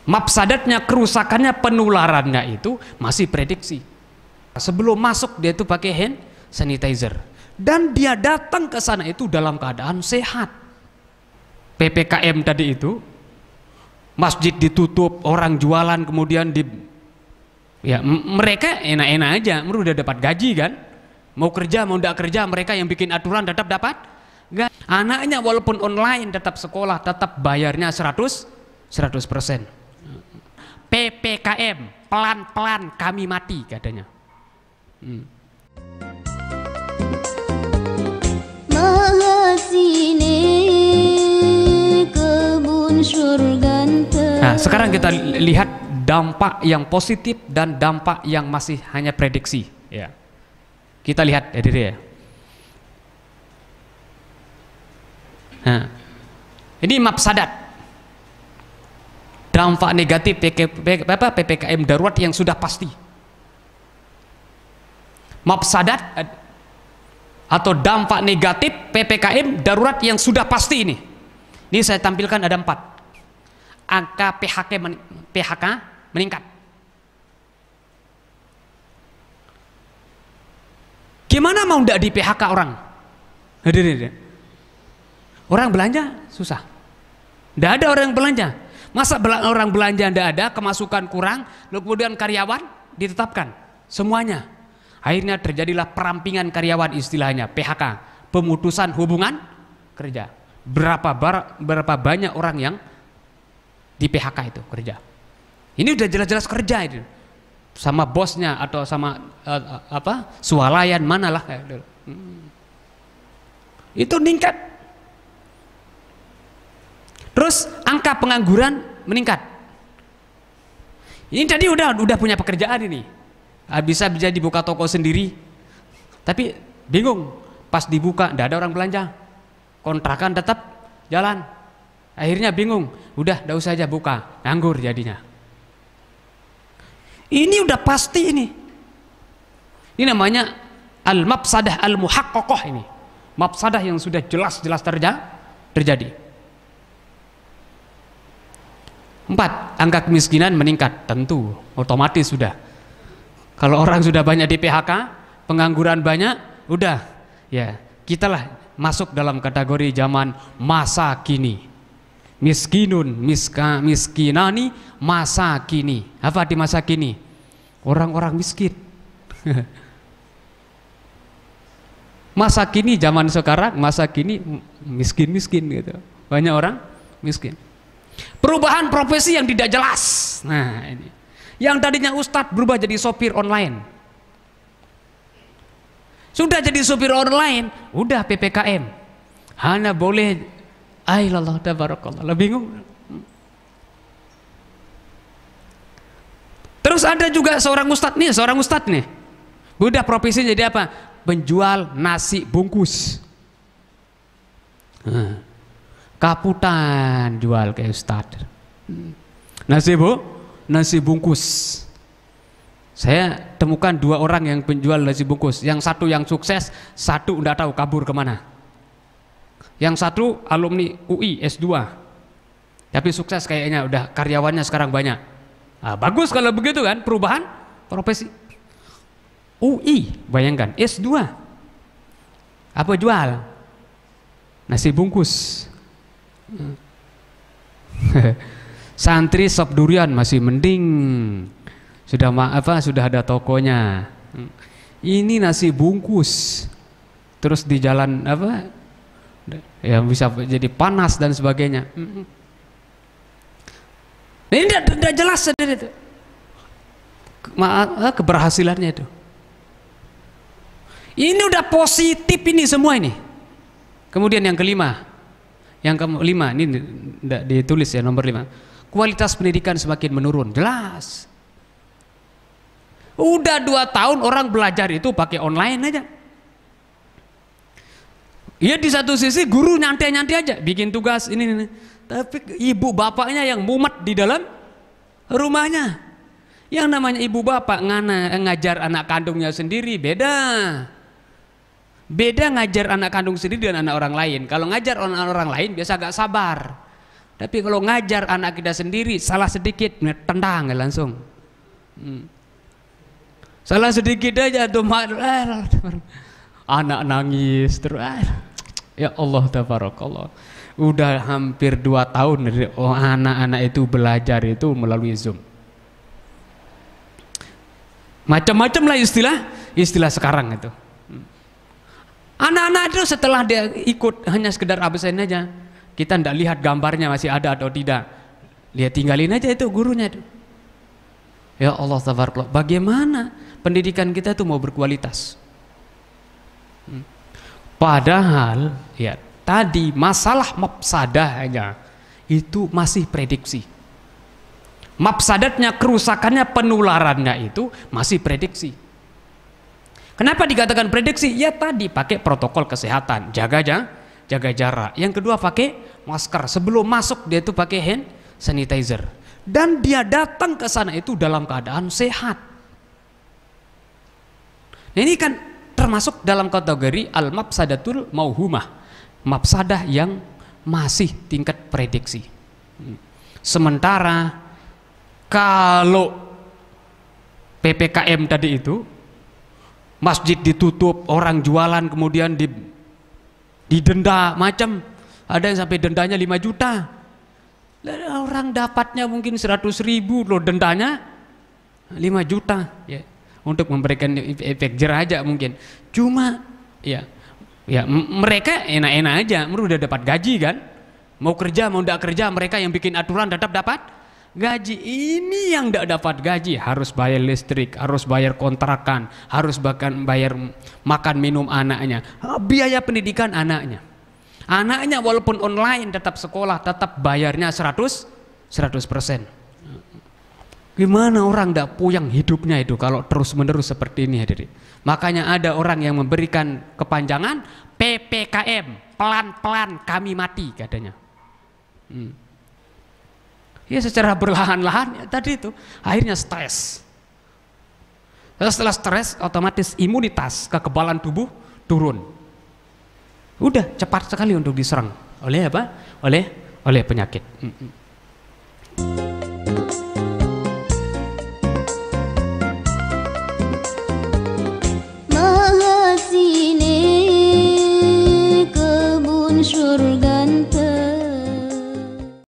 Mafsadatnya, kerusakannya, penularannya itu masih prediksi. Sebelum masuk dia itu pakai hand sanitizer. Dan dia datang ke sana itu dalam keadaan sehat. PPKM tadi itu, masjid ditutup, orang jualan kemudian ya mereka enak-enak aja, mereka udah dapat gaji kan. Mau kerja mau tidak kerja, mereka yang bikin aturan tetap dapat. Anaknya walaupun online tetap sekolah, tetap bayarnya 100%. PPKM, pelan-pelan kami mati katanya. Nah, sekarang kita lihat dampak yang positif dan dampak yang masih hanya prediksi. Ya. Kita lihat ya diri ya. Nah, ini mafsadat, dampak negatif PPKM darurat yang sudah pasti. Mafsadat atau dampak negatif PPKM darurat yang sudah pasti ini. Ini saya tampilkan ada 4. Angka PHK meningkat. Gimana mau tidak di PHK orang? Hadirin. Orang belanja susah. Tidak ada orang yang belanja. Masa orang belanja tidak ada, kemasukan kurang, lalu kemudian karyawan ditetapkan semuanya. Akhirnya terjadilah perampingan karyawan, istilahnya PHK, pemutusan hubungan kerja. Berapa banyak orang yang di PHK itu kerja. Ini udah jelas-jelas kerja itu. Sama bosnya atau sama swalayan manalah. Itu meningkat. Terus angka pengangguran meningkat. Ini tadi udah punya pekerjaan ini. Bisa dibuka toko sendiri. Tapi bingung, pas dibuka tidak ada orang belanja. Kontrakan tetap jalan. Akhirnya bingung, udah tidak usah aja buka, nganggur jadinya. Ini udah pasti ini. Ini namanya al-mafsadah al-muhaqqaqah ini. Mafsadah yang sudah jelas-jelas terjadi. 4. Angka kemiskinan meningkat, tentu otomatis sudah. Kalau orang sudah banyak di PHK, pengangguran banyak, udah ya kitalah masuk dalam kategori zaman masa kini. Miskinun, miskinani, masa kini. Apa di masa kini? Orang-orang miskin. Masa kini zaman sekarang, masa kini miskin-miskin gitu. Banyak orang miskin. Perubahan profesi yang tidak jelas. Nah, ini. Yang tadinya ustadz berubah jadi sopir online. Sudah jadi sopir online, udah PPKM. Hanya boleh ailallah tabarakallah. Bingung. Terus ada juga seorang ustadz nih. Udah profesi jadi apa? Penjual nasi bungkus. Kaputan jual ke ustadz. Nasi bungkus. Saya temukan 2 orang yang penjual nasi bungkus. Yang satu yang sukses, satu enggak tahu kabur kemana. Yang satu alumni UI S2. Tapi sukses kayaknya, udah karyawannya sekarang banyak. Nah, bagus kalau begitu kan, perubahan profesi. UI, bayangkan, S2. Apa jual? Nasi bungkus. Santri sop durian masih mending, sudah ada tokonya. Ini nasi bungkus, terus di jalan ya bisa jadi panas dan sebagainya. Ini tidak jelas itu keberhasilannya itu. Ini udah positif ini semua ini. Kemudian yang kelima, ini tidak ditulis ya, nomor 5. Kualitas pendidikan semakin menurun, jelas. Udah 2 tahun orang belajar itu pakai online aja. Ya di satu sisi guru nyantai-nyantai aja, bikin tugas ini. Tapi ibu bapaknya yang mumet di dalam rumahnya. Yang namanya ibu bapak ngajar anak kandungnya sendiri beda. Beda ngajar anak kandung sendiri dengan anak orang lain. Kalau ngajar anak orang lain biasa agak sabar. Tapi kalau ngajar anak kita sendiri salah sedikit tendang langsung. Salah sedikit aja tuh anak nangis terus. Ya Allah tabarakallah. Udah hampir 2 tahun anak-anak itu belajar itu melalui Zoom. Macam-macam lah istilah sekarang itu. Anak-anak itu setelah dia ikut hanya sekedar absen aja. Kita tidak lihat gambarnya masih ada atau tidak. Lihat tinggalin aja itu gurunya itu. Ya Allah tabarakallah. Bagaimana pendidikan kita itu mau berkualitas? Padahal ya tadi masalah mafsadahnya itu masih prediksi. Mafsadatnya, kerusakannya, penularannya itu masih prediksi. Kenapa dikatakan prediksi? Ya tadi pakai protokol kesehatan, jaga jarak. Yang kedua pakai masker. Sebelum masuk dia itu pakai hand sanitizer. Dan dia datang ke sana itu dalam keadaan sehat. Nah, ini kan termasuk dalam kategori al-mafsadatul mauhumah. Mafsadah yang masih tingkat prediksi. Sementara kalau PPKM tadi itu masjid ditutup, orang jualan kemudian didenda macam, ada yang sampai dendanya 5 juta. Orang dapatnya mungkin 100.000 loh, dendanya 5 juta ya, untuk memberikan efek jerah aja mungkin. Cuma ya mereka enak-enak aja, mereka udah dapat gaji kan, mau kerja mau tidak kerja, mereka yang bikin aturan tetap dapat gaji. Ini yang tidak dapat gaji harus bayar listrik, harus bayar kontrakan, harus bahkan bayar makan minum anaknya, biaya pendidikan anaknya. Anaknya walaupun online tetap sekolah, tetap bayarnya 100%. Gimana orang tidak puyeng hidupnya itu kalau terus menerus seperti ini hadirin. Makanya ada orang yang memberikan kepanjangan PPKM, pelan-pelan kami mati katanya. Ya secara berlahan-lahan ya, tadi itu akhirnya stres. Setelah stres otomatis imunitas, kekebalan tubuh turun. Udah cepat sekali untuk diserang oleh apa? Oleh penyakit.